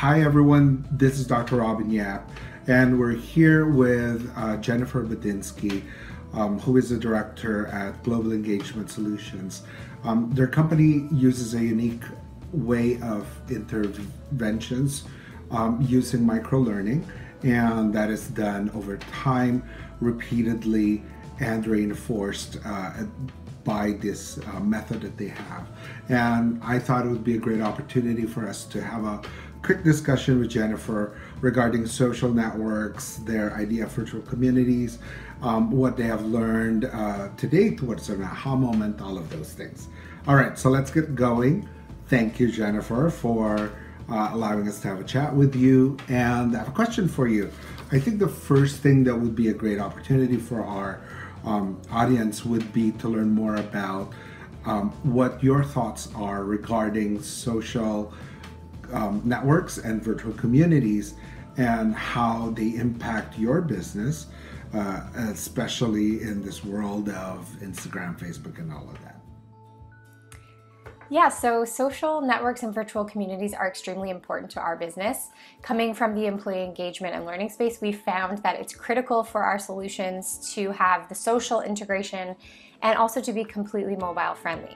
Hi everyone, this is Dr. Robin Yap, and we're here with Jennifer Budinsky, who is the director at Global Engagement Solutions. Their company uses a unique way of interventions using microlearning, and that is done over time, repeatedly, and reinforced by this method that they have. And I thought it would be a great opportunity for us to have a quick discussion with Jennifer regarding social networks, their idea of virtual communities, what they have learned to date, what's an aha moment, all of those things. All right, so let's get going. Thank you, Jennifer, for allowing us to have a chat with you. And I have a question for you. I think the first thing that would be a great opportunity for our audience would be to learn more about what your thoughts are regarding social networks and virtual communities and how they impact your business, especially in this world of Instagram, Facebook, and all of that. Yeah, so social networks and virtual communities are extremely important to our business. Coming from the employee engagement and learning space, we found that it's critical for our solutions to have the social integration and also to be completely mobile friendly.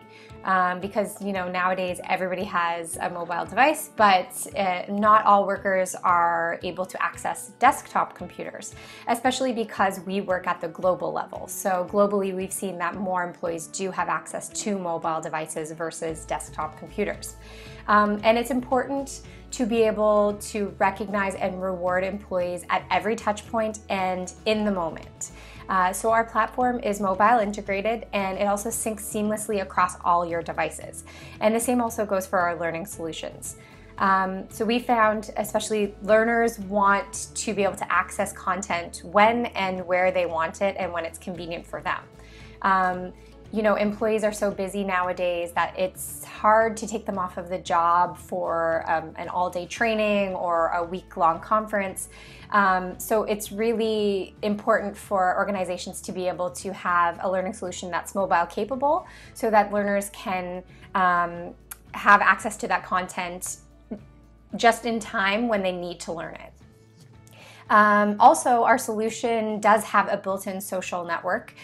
Because nowadays everybody has a mobile device, but not all workers are able to access desktop computers, especially because we work at the global level. So globally, we've seen that more employees do have access to mobile devices versus desktop computers. And it's important to be able to recognize and reward employees at every touch point and in the moment. So our platform is mobile integrated, and it also syncs seamlessly across all your devices. And the same also goes for our learning solutions. So we found especially learners want to be able to access content when and where they want it and when it's convenient for them. Employees are so busy nowadays that it's hard to take them off of the job for an all-day training or a week-long conference. So it's really important for organizations to be able to have a learning solution that's mobile capable so that learners can have access to that content just in time when they need to learn it. Also, our solution does have a built-in social network,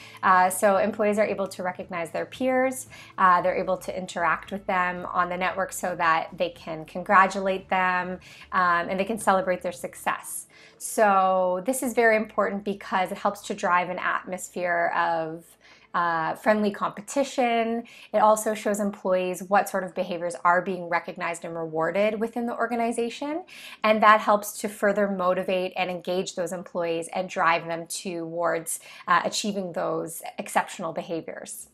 so employees are able to recognize their peers, they're able to interact with them on the network so that they can congratulate them and they can celebrate their success. So this is very important because it helps to drive an atmosphere of friendly competition. It also shows employees what sort of behaviors are being recognized and rewarded within the organization, and that helps to further motivate and engage those employees and drive them towards achieving those exceptional behaviors.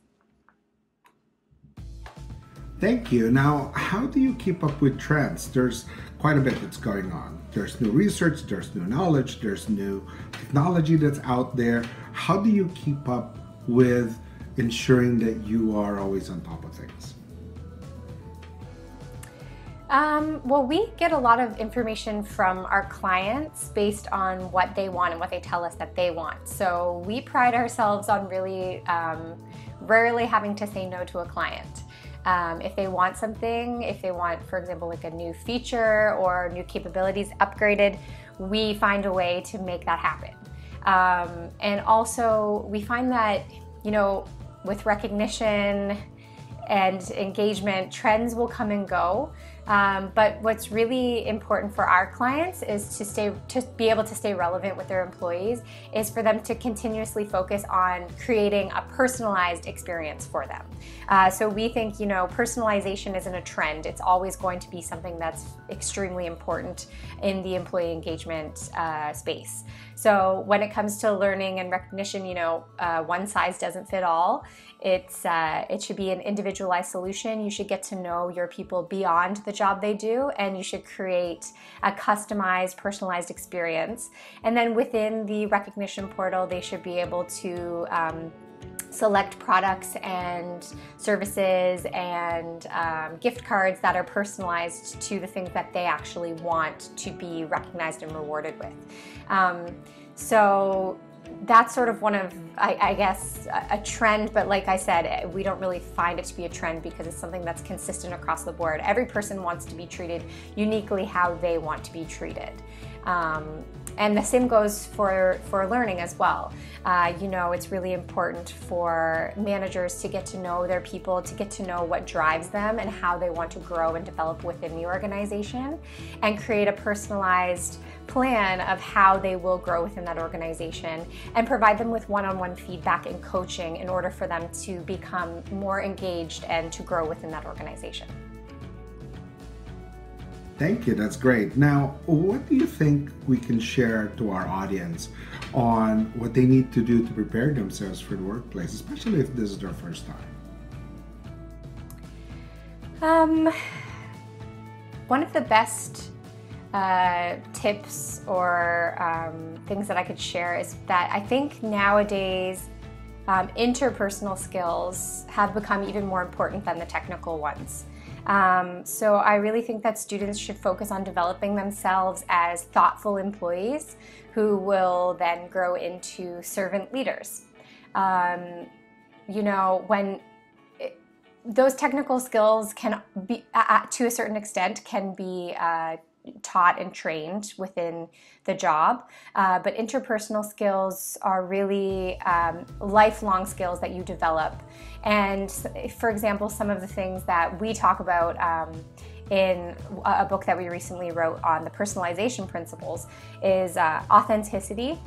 Thank you. Now, how do you keep up with trends? There's quite a bit that's going on. There's new research, there's new knowledge, there's new technology that's out there. How do you keep up with ensuring that you are always on top of things? Well, we get a lot of information from our clients based on what they want and what they tell us that they want. So we pride ourselves on really rarely having to say no to a client. If they want something, if they want, for example, like a new feature or new capabilities upgraded, we find a way to make that happen. And also, we find that, with recognition and engagement, trends will come and go. But what's really important for our clients is to be able to stay relevant with their employees, is for them to continuously focus on creating a personalized experience for them. So we think, personalization isn't a trend. It's always going to be something that's extremely important in the employee engagement space. So when it comes to learning and recognition, one size doesn't fit all. It should be an individualized solution. You should get to know your people beyond the job they do, and you should create a customized, personalized experience. And then within the recognition portal, they should be able to select products and services and gift cards that are personalized to the things that they actually want to be recognized and rewarded with. So that's sort of one of, I guess, a trend, but like I said, we don't really find it to be a trend because it's something that's consistent across the board. Every person wants to be treated uniquely how they want to be treated. And the same goes for learning as well. You know, it's really important for managers to get to know their people, to get to know what drives them and how they want to grow and develop within the organization, and create a personalized plan of how they will grow within that organization, and provide them with one-on-one feedback and coaching in order for them to become more engaged and to grow within that organization. Thank you, that's great. Now, what do you think we can share to our audience on what they need to do to prepare themselves for the workplace, especially if this is their first time? One of the best tips or things that I could share is that I think nowadays interpersonal skills have become even more important than the technical ones. So I really think that students should focus on developing themselves as thoughtful employees who will then grow into servant leaders. You know, when those technical skills can be, to a certain extent, can be taught and trained within the job, but interpersonal skills are really lifelong skills that you develop. And for example, some of the things that we talk about in a book that we recently wrote on the personalization principles is authenticity,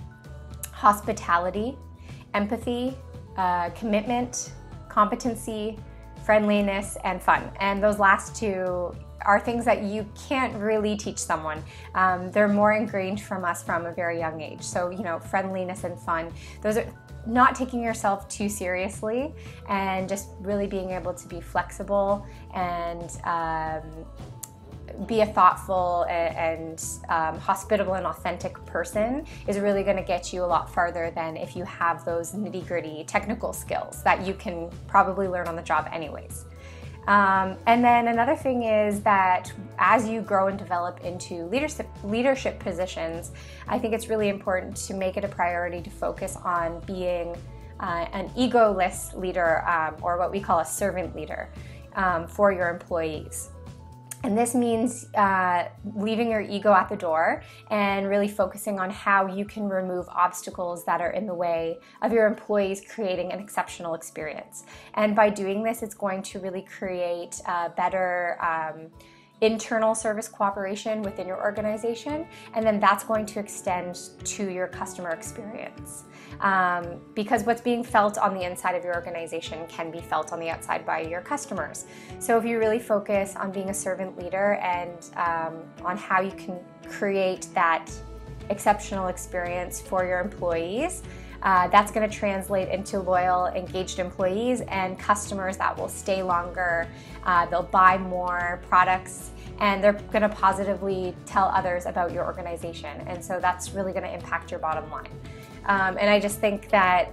hospitality, empathy, commitment, competency, friendliness, and fun. And those last two are things that you can't really teach someone. They're more ingrained from us from a very young age. So, you know, friendliness and fun, those are not taking yourself too seriously and just really being able to be flexible and be a thoughtful and hospitable and authentic person is really going to get you a lot farther than if you have those nitty-gritty technical skills that you can probably learn on the job anyways. And then another thing is that as you grow and develop into leadership positions, I think it's really important to make it a priority to focus on being an egoless leader, or what we call a servant leader, for your employees. And this means leaving your ego at the door and really focusing on how you can remove obstacles that are in the way of your employees creating an exceptional experience. And by doing this, it's going to really create better internal service cooperation within your organization, and then that's going to extend to your customer experience. Because what's being felt on the inside of your organization can be felt on the outside by your customers. So if you really focus on being a servant leader and on how you can create that exceptional experience for your employees, that's going to translate into loyal, engaged employees and customers that will stay longer, they'll buy more products, and they're going to positively tell others about your organization. And so that's really going to impact your bottom line. And I just think that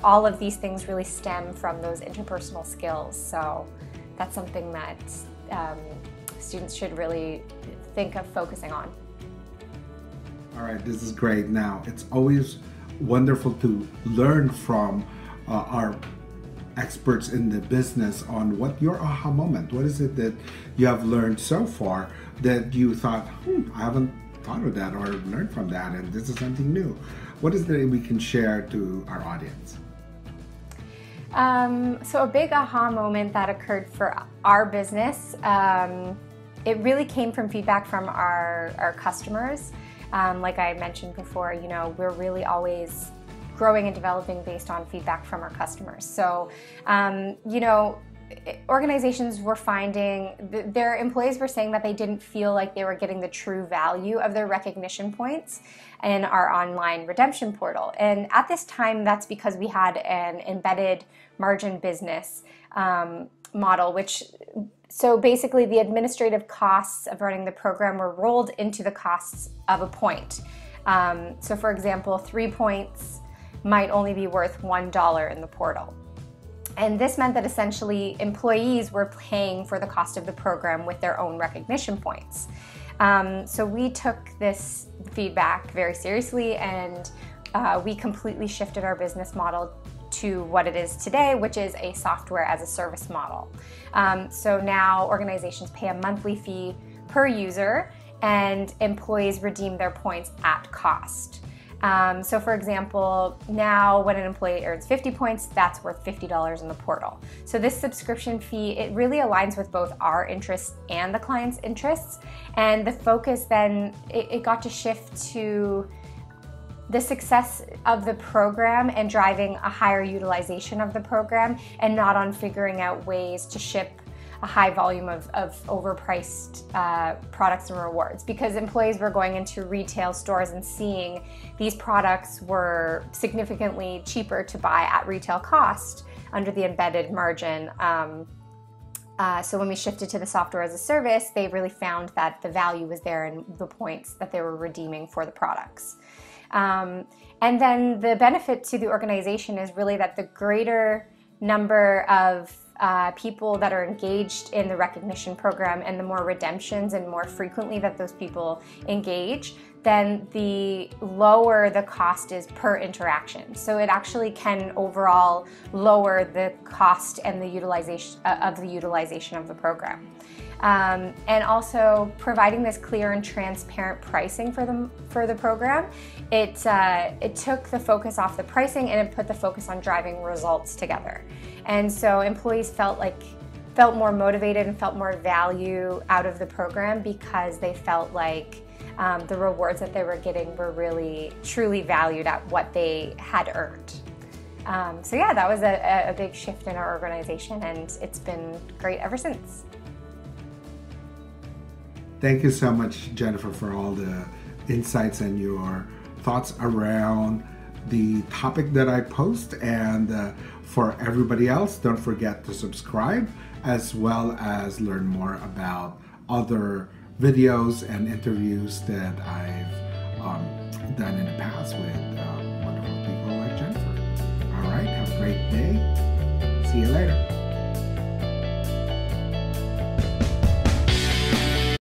all of these things really stem from those interpersonal skills. So that's something that students should really think of focusing on. All right, this is great. Now, it's always wonderful to learn from our experts in the business on what your aha moment, what is it that you have learned so far that you thought, I haven't thought of that or learned from that, and this is something new. What is it we can share to our audience? So a big aha moment that occurred for our business, it really came from feedback from our customers. Like I mentioned before, you know, we're really always growing and developing based on feedback from our customers. So, you know, organizations were finding, their employees were saying that they didn't feel like they were getting the true value of their recognition points in our online redemption portal. And at this time, that's because we had an embedded margin business model, which, so basically the administrative costs of running the program were rolled into the costs of a point. So for example, 3 points might only be worth $1 in the portal. And this meant that essentially employees were paying for the cost of the program with their own recognition points. So we took this feedback very seriously and we completely shifted our business model to what it is today, which is a software as a service model. So now organizations pay a monthly fee per user, and employees redeem their points at cost. So for example, now when an employee earns 50 points, that's worth $50 in the portal. So this subscription fee, it really aligns with both our interests and the client's interests. And the focus then, it got to shift to the success of the program and driving a higher utilization of the program, and not on figuring out ways to ship a high volume of overpriced products and rewards, because employees were going into retail stores and seeing these products were significantly cheaper to buy at retail cost under the embedded margin. So when we shifted to the software as a service, they really found that the value was there in the points that they were redeeming for the products. And then the benefit to the organization is really that the greater number of people that are engaged in the recognition program, and the more redemptions and more frequently that those people engage, then the lower the cost is per interaction. So it actually can overall lower the cost and the utilization of the program. And also providing this clear and transparent pricing for the program, it took the focus off the pricing and it put the focus on driving results together. And so employees felt more motivated and felt more value out of the program, because they felt like the rewards that they were getting were really truly valued at what they had earned. So yeah, that was a big shift in our organization, and it's been great ever since. Thank you so much, Jennifer, for all the insights and your thoughts around the topic that I post. And for everybody else, don't forget to subscribe, as well as learn more about other videos and interviews that I've done in the past with wonderful people like Jennifer. All right, have a great day. See you later.